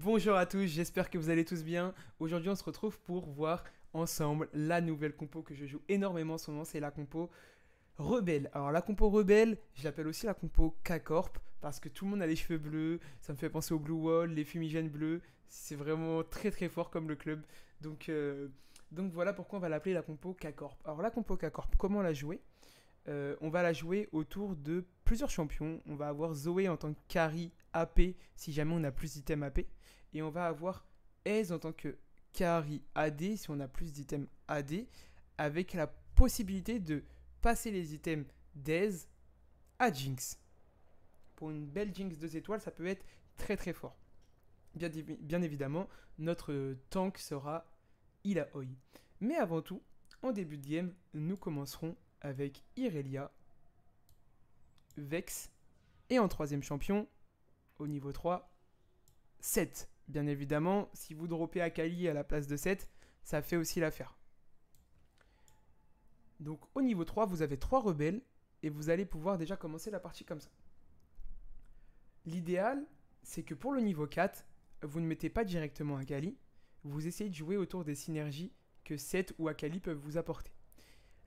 Bonjour à tous, j'espère que vous allez tous bien. Aujourd'hui, on se retrouve pour voir ensemble la nouvelle compo que je joue énormément en ce moment, c'est la compo Rebelle. Alors la compo Rebelle, je l'appelle aussi la compo K-Corp parce que tout le monde a les cheveux bleus, ça me fait penser au Blue Wall, les fumigènes bleus, c'est vraiment très très fort comme le club. Donc, euh, donc voilà pourquoi on va l'appeler la compo K-Corp. Alors la compo K-Corp, comment la jouer? On va la jouer autour de plusieurs champions. On va avoir Zoé en tant que carry AP si jamais on a plus d'items AP. Et on va avoir Ez en tant que carry AD si on a plus d'items AD. Avec la possibilité de passer les items d'Ez à Jinx. Pour une belle Jinx 2 étoiles, ça peut être très très fort. Bien évidemment, notre tank sera Ilaoi. Mais avant tout, en début de game, nous commencerons avec Irelia, Vex, et en troisième champion, au niveau 3, 7. Bien évidemment, si vous droppez Akali à la place de 7, ça fait aussi l'affaire. Donc au niveau 3, vous avez 3 rebelles, et vous allez pouvoir déjà commencer la partie comme ça. L'idéal, c'est que pour le niveau 4, vous ne mettez pas directement Akali, vous essayez de jouer autour des synergies que 7 ou Akali peuvent vous apporter.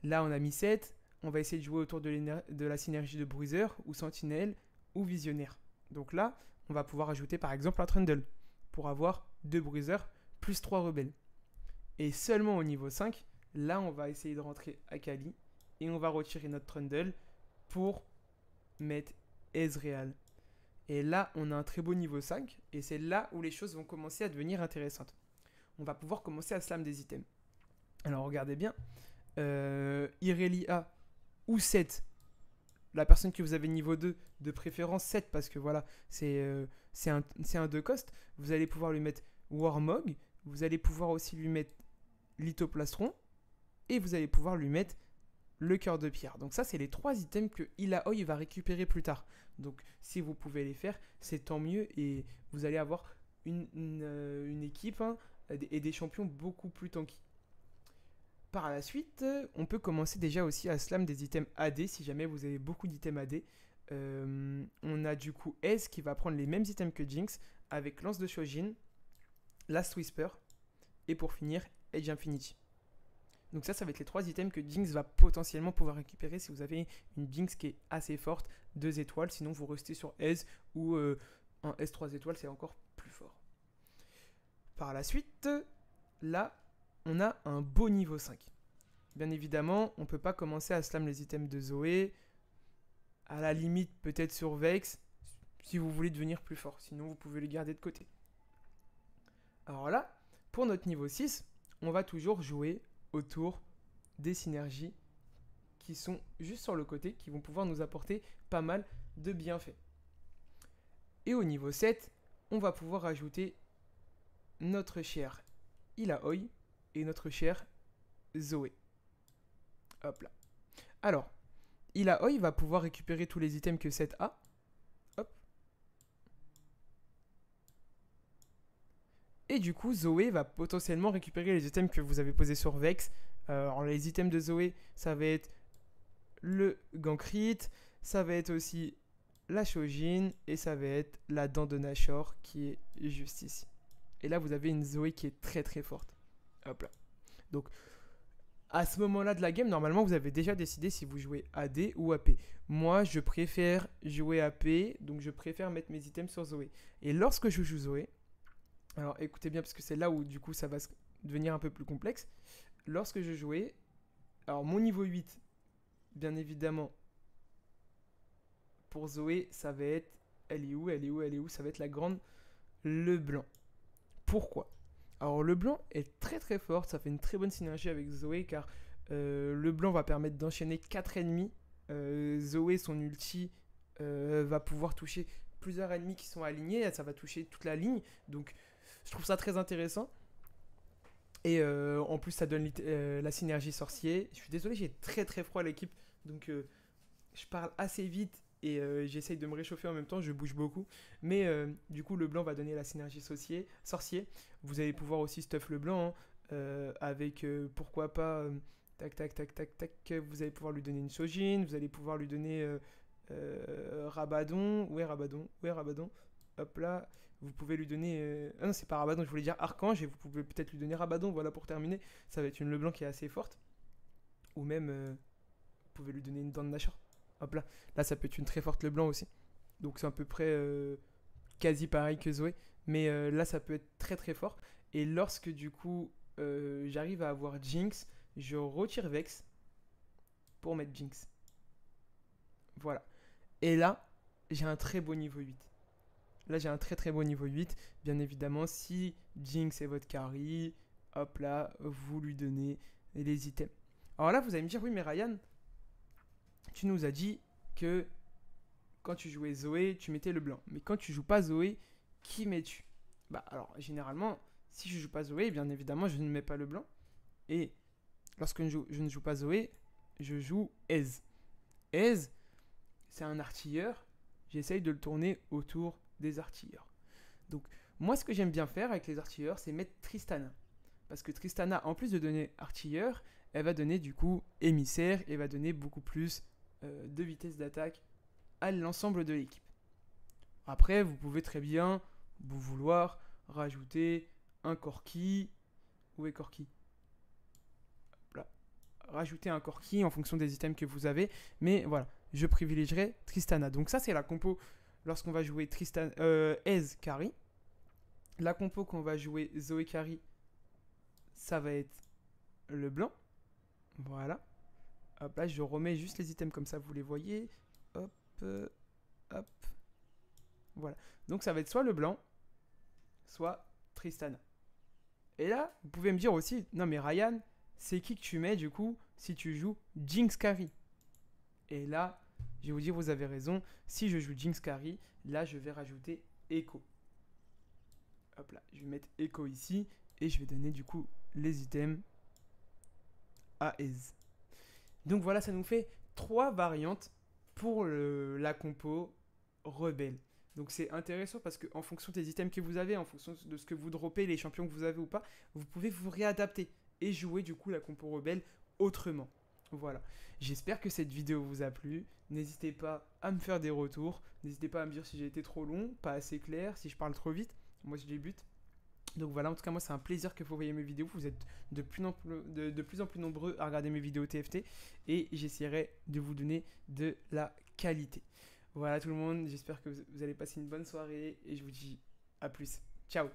Là, on a mis 7. On va essayer de jouer autour de la synergie de Bruiser ou Sentinelle ou Visionnaire. Donc là, on va pouvoir ajouter par exemple un Trundle pour avoir 2 Bruiser plus 3 rebelles. Et seulement au niveau 5, là, on va essayer de rentrer Akali et on va retirer notre Trundle pour mettre Ezreal. Et là, on a un très beau niveau 5 et c'est là où les choses vont commencer à devenir intéressantes. On va pouvoir commencer à slam des items. Alors regardez bien, Irelia ou 7, la personne que vous avez niveau 2, de préférence 7 parce que voilà, c'est un 2 cost, vous allez pouvoir lui mettre Warmog, vous allez pouvoir aussi lui mettre Lithoplastron et vous allez pouvoir lui mettre le cœur de pierre. Donc ça, c'est les 3 items que Ilaoi va récupérer plus tard. Donc si vous pouvez les faire, c'est tant mieux et vous allez avoir une équipe et des champions beaucoup plus tanky. Par la suite, on peut commencer déjà aussi à slam des items AD si jamais vous avez beaucoup d'items AD. On a du coup Ez qui va prendre les mêmes items que Jinx avec Lance de Shojin, Last Whisper et pour finir Edge Infinity. Donc ça va être les 3 items que Jinx va potentiellement pouvoir récupérer si vous avez une Jinx qui est assez forte, 2 étoiles, sinon vous restez sur Ez ou un S 3 étoiles, c'est encore plus fort. Par la suite, là, on a un beau niveau 5. Bien évidemment, on ne peut pas commencer à slam les items de Zoé. À la limite, peut-être sur Vex, si vous voulez devenir plus fort. Sinon, vous pouvez les garder de côté. Alors là, pour notre niveau 6, on va toujours jouer autour des synergies qui sont juste sur le côté, qui vont pouvoir nous apporter pas mal de bienfaits. Et au niveau 7, on va pouvoir ajouter notre cher Ilaoi et notre cher Zoé. Hop là. Alors, Ilaoi va pouvoir récupérer tous les items que 7 a. Hop. Et du coup, Zoé va potentiellement récupérer les items que vous avez posés sur Vex. Alors, les items de Zoé, ça va être le Gankrit, ça va être aussi la Shojin, et ça va être la dent de Nashor qui est juste ici. Et là, vous avez une Zoé qui est très très forte. Hop là. Donc, à ce moment-là de la game, normalement, vous avez déjà décidé si vous jouez AD ou AP. Moi, je préfère jouer AP, donc je préfère mettre mes items sur Zoé. Et lorsque je joue Zoé, alors écoutez bien parce que c'est là où du coup ça va devenir un peu plus complexe. Lorsque je jouais, alors mon niveau 8, bien évidemment, pour Zoé, ça va être, elle est où, ça va être la grande Leblanc. Pourquoi? Alors le blanc est très très fort, ça fait une très bonne synergie avec Zoé car le blanc va permettre d'enchaîner 4 ennemis. Zoé, son ulti, va pouvoir toucher plusieurs ennemis qui sont alignés, ça va toucher toute la ligne, donc je trouve ça très intéressant. Et en plus ça donne la synergie sorcier. Je suis désolé, j'ai très très froid à l'équipe, donc je parle assez vite et j'essaye de me réchauffer en même temps, je bouge beaucoup. Mais du coup, le blanc va donner la synergie sorcier. Vous allez pouvoir aussi stuff le blanc avec pourquoi pas tac tac tac tac tac. Vous allez pouvoir lui donner une Shojin, vous allez pouvoir lui donner Rabadon. Où est Rabadon? Hop là. vous pouvez lui donner... Ah non, c'est pas Rabadon, je voulais dire Archange, et vous pouvez peut-être lui donner Rabadon, voilà pour terminer. Ça va être une LeBlanc qui est assez forte. Ou même, vous pouvez lui donner une dent de Nashor. Hop là. Là, ça peut être une très forte LeBlanc aussi. Donc c'est à peu près quasi pareil que Zoé. Mais là, ça peut être très très fort. Et lorsque du coup, j'arrive à avoir Jinx, je retire Vex pour mettre Jinx. Voilà. Et là, j'ai un très beau niveau 8. Là, j'ai un très très beau niveau 8. Bien évidemment, si Jinx est votre carry, hop là, vous lui donnez les items. Alors là, vous allez me dire, oui, mais Ryan, tu nous as dit que quand tu jouais Zoé, tu mettais le blanc. Mais quand tu joues pas Zoé, qui mets-tu? Bah, alors, généralement, si je joue pas Zoé, bien évidemment, je ne mets pas le blanc. Et lorsque je ne joue pas Zoé, je joue Ez. Ez, c'est un artilleur. J'essaye de le tourner autour des artilleurs. Donc, moi, ce que j'aime bien faire avec les artilleurs, c'est mettre Tristana. Parce que Tristana, en plus de donner artilleur, elle va donner du coup émissaire et va donner beaucoup plus de vitesse d'attaque à l'ensemble de l'équipe. Après, vous pouvez très bien vous vouloir rajouter un Corki. Où est Corki? Là. Rajouter un Corki en fonction des items que vous avez. Mais voilà, je privilégierai Tristana. Donc ça, c'est la compo lorsqu'on va jouer Ez Carry. La compo qu'on va jouer Zoé Carry, ça va être le blanc. Voilà. Hop là, je remets juste les items comme ça, vous les voyez. Hop, hop. Voilà. Donc ça va être soit le blanc, soit Tristana. Et là, vous pouvez me dire aussi, non mais Ryan, c'est qui que tu mets du coup si tu joues Jinx Carry? Et là, je vais vous dire, vous avez raison. Si je joue Jinx Carry, là je vais rajouter Echo. Hop là, je vais mettre Echo ici et je vais donner du coup les items à Ez. Donc voilà, ça nous fait 3 variantes pour la compo rebelle. Donc c'est intéressant parce qu'en fonction des items que vous avez, en fonction de ce que vous droppez, les champions que vous avez ou pas, vous pouvez vous réadapter et jouer du coup la compo rebelle autrement. Voilà. J'espère que cette vidéo vous a plu. N'hésitez pas à me faire des retours. N'hésitez pas à me dire si j'ai été trop long, pas assez clair, si je parle trop vite. Moi je débute. Donc voilà, en tout cas moi c'est un plaisir que vous voyez mes vidéos. Vous êtes de plus en plus nombreux à regarder mes vidéos TFT. Et j'essaierai de vous donner de la qualité. Voilà tout le monde, j'espère que vous allez passer une bonne soirée. Et je vous dis à plus. Ciao.